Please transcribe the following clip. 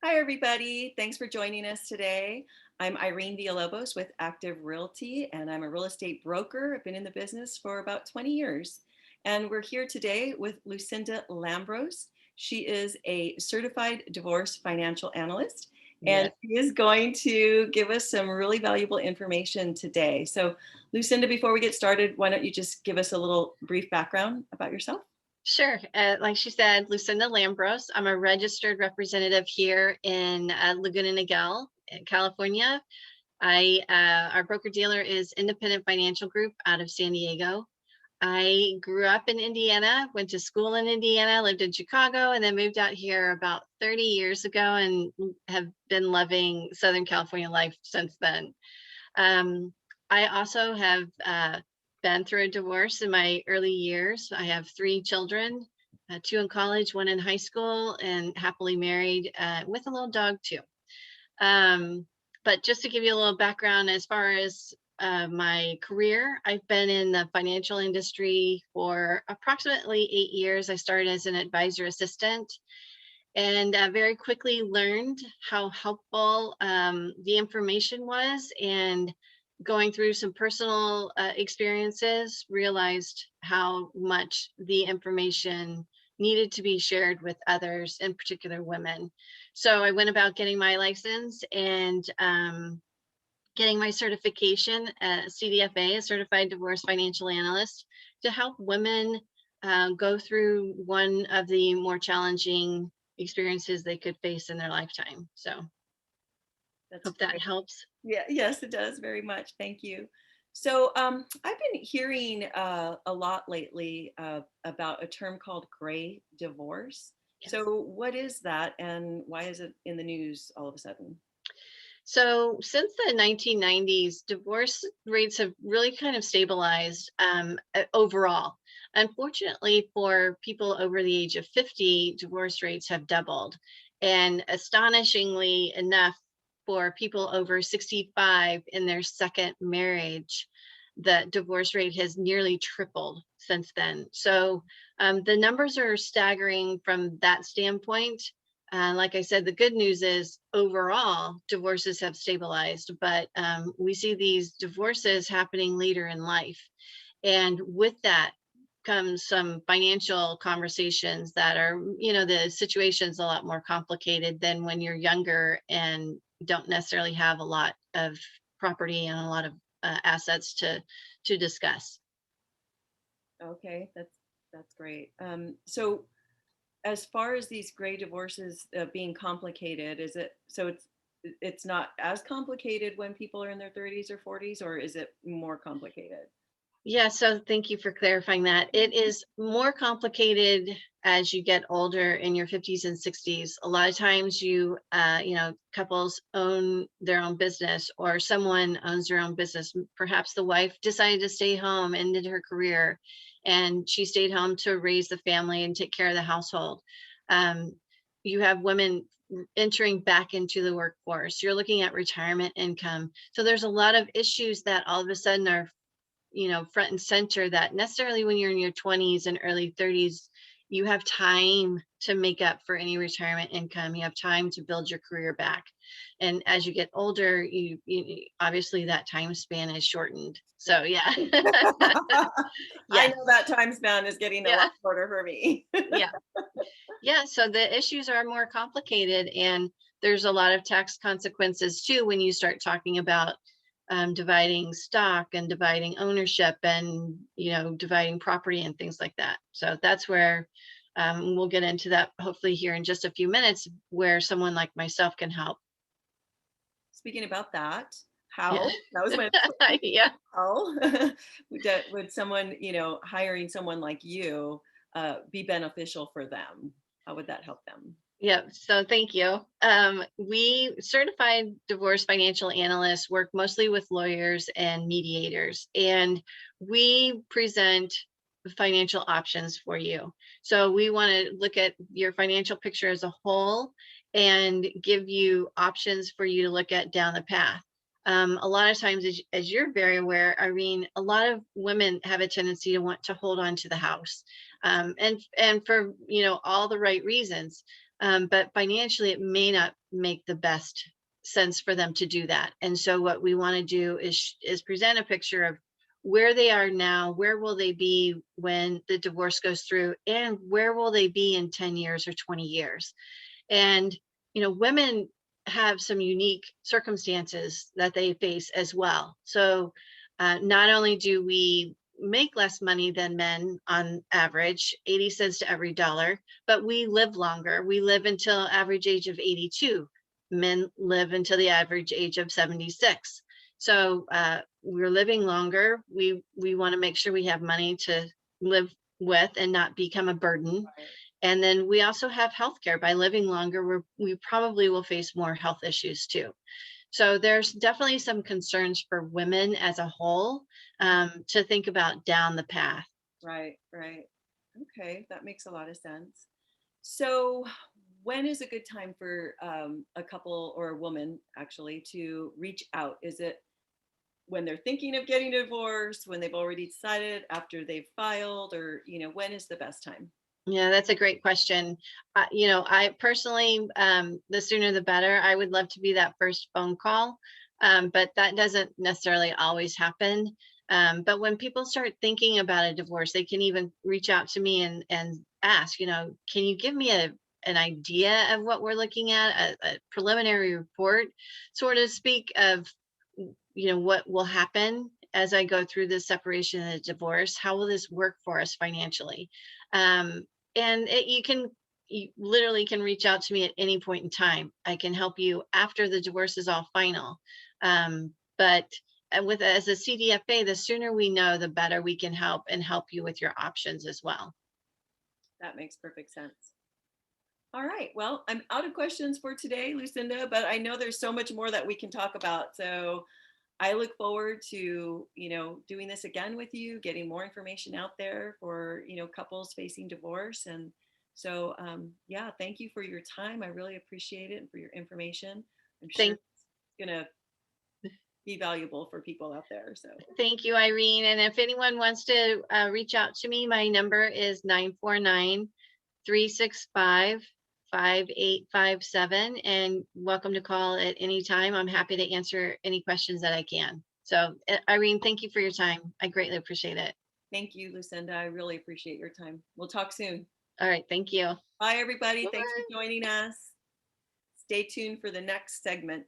Hi, everybody. Thanks for joining us today. I'm Irene Villalobos with Active Realty, and I'm a real estate broker. I've been in the business for about 20 years. And we're here today with Lucinda Lambros. She is a certified divorce financial analyst, and Yes. she is going to give us some really valuable information today. So, Lucinda, before we get started, why don't you just give us a little brief background about yourself? Sure. Like she said, Lucinda Lambros. I'm a registered representative here in Laguna Niguel, in California. Our broker dealer is Independent Financial Group out of San Diego. I grew up in Indiana, went to school in Indiana, lived in Chicago, and then moved out here about 30 years ago and have been loving Southern California life since then. Um, I also have been through a divorce in my early years. I have three children, two in college, one in high school, and happily married with a little dog too. Um, but just to give you a little background, as far as my career, I've been in the financial industry for approximately 8 years. I started as an advisor assistant and very quickly learned how helpful the information was, and going through some personal experiences realized how much the information needed to be shared with others, in particular women. So I went about getting my license and getting my certification at CDFA, a certified divorce financial analyst, to help women go through one of the more challenging experiences they could face in their lifetime. So That's hope that great. helps. Yeah, yes, it does very much. Thank you. So, I've been hearing a lot lately about a term called gray divorce. Yes. So, what is that, and why is it in the news all of a sudden? So since the 1990s, divorce rates have really kind of stabilized overall. Unfortunately, for people over the age of 50, divorce rates have doubled. And astonishingly enough, for people over 65 in their second marriage, the divorce rate has nearly tripled since then. So the numbers are staggering from that standpoint. Like I said, the good news is overall divorces have stabilized, but we see these divorces happening later in life. And with that comes some financial conversations that are, the situation's a lot more complicated than when you're younger and don't necessarily have a lot of property and a lot of assets to discuss. Okay, that's great. So, as far as these gray divorces being complicated, is it so? It's not as complicated when people are in their 30s or 40s, or is it more complicated? Yeah, so thank you for clarifying that. It is more complicated as you get older in your 50s and 60s. A lot of times couples own their own business, or someone owns their own business. Perhaps the wife decided to stay home, ended her career, and she stayed home to raise the family and take care of the household. Um, you have women entering back into the workforce. You're looking at retirement income. So there's a lot of issues that all of a sudden are front and center, that necessarily when you're in your 20s and early 30s, you have time to make up for any retirement income. You have time to build your career back. And as you get older, you obviously that time span is shortened. Yeah. So yeah. I Yes. know that time span is getting a lot Yeah. shorter for me. Yeah. Yeah. So the issues are more complicated, and there's a lot of tax consequences too when you start talking about dividing stock and dividing ownership and dividing property and things like that. So that's where we'll get into that hopefully here in just a few minutes, where someone like myself can help. Speaking about that, Yeah. how? That was my next question. Yeah. How would someone, hiring someone like you, be beneficial for them? How would that help them? Yeah, so thank you. We certified divorce financial analysts work mostly with lawyers and mediators, and we present financial options for you. So we want to look at your financial picture as a whole and give you options for you to look at down the path. A lot of times, as you're very aware, Irene, a lot of women have a tendency to want to hold on to the house, and for all the right reasons. but financially it may not make the best sense for them to do that. And so what we want to do is present a picture of where they are now, where will they be when the divorce goes through, and where will they be in 10 years or 20 years. And women have some unique circumstances that they face as well. So not only do we make less money than men on average, 80 cents to every dollar, but we live longer. We live until average age of 82. Men live until the average age of 76. So we're living longer. We want to make sure we have money to live with and not become a burden. Right. And then we also have healthcare. By living longer, we probably will face more health issues too. So there's definitely some concerns for women as a whole, to think about down the path. Right, right. Okay, that makes a lot of sense. So, when is a good time for a couple or a woman actually to reach out? Is it when they're thinking of getting divorced, when they've already decided, after they've filed, or when is the best time? Yeah, that's a great question. I personally, the sooner the better. I would love to be that first phone call, but that doesn't necessarily always happen. But when people start thinking about a divorce, they can even reach out to me and ask, can you give me an idea of what we're looking at, a preliminary report, so to speak, of what will happen as I go through this separation and the divorce. How will this work for us financially? Um, and you literally can reach out to me at any point in time. I can help you after the divorce is all final. But with as a CDFA, the sooner we know, the better we can help and help you with your options as well. That makes perfect sense. All right. Well, I'm out of questions for today, Lucinda, but I know there's so much more that we can talk about. So I look forward to, doing this again with you, getting more information out there for, couples facing divorce. And so, yeah, thank you for your time. I really appreciate it and for your information. I'm sure Thank it's going to be valuable for people out there. So Thank you, Irene. And if anyone wants to reach out to me, my number is 949-365-5857, and welcome to call at any time. I'm happy to answer any questions that I can. So, Irene, thank you for your time. I greatly appreciate it. thank you, Lucinda. I really appreciate your time. We'll talk soon. All right. Thank you. Bye, everybody. Thanks for Bye. joining us. Stay tuned for the next segment.